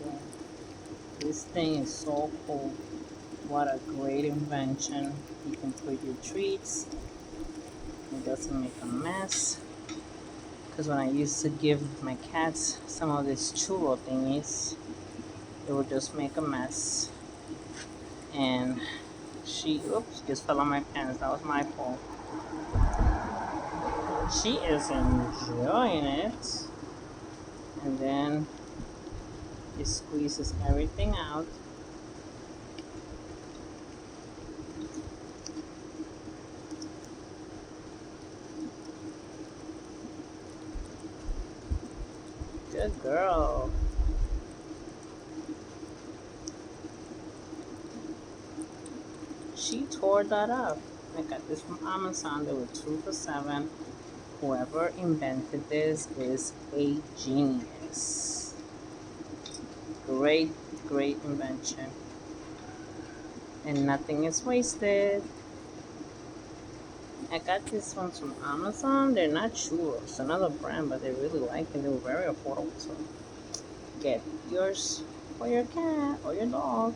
Yeah. This thing is so cool. What a great invention. You can put your treats. It doesn't make a mess. Because when I used to give my cats some of these churro thingies, it would just make a mess. And oops, just fell on my pants. That was my fault. She is enjoying it. And then it squeezes everything out. Good girl. She tore that up. I got this from Amazon. They were 2 for $7. Whoever invented this is a genius. Great, great invention. And nothing is wasted. I got these ones from Amazon. They're not churros, another brand, but they really like it. They were very affordable. So get yours for your cat or your dog.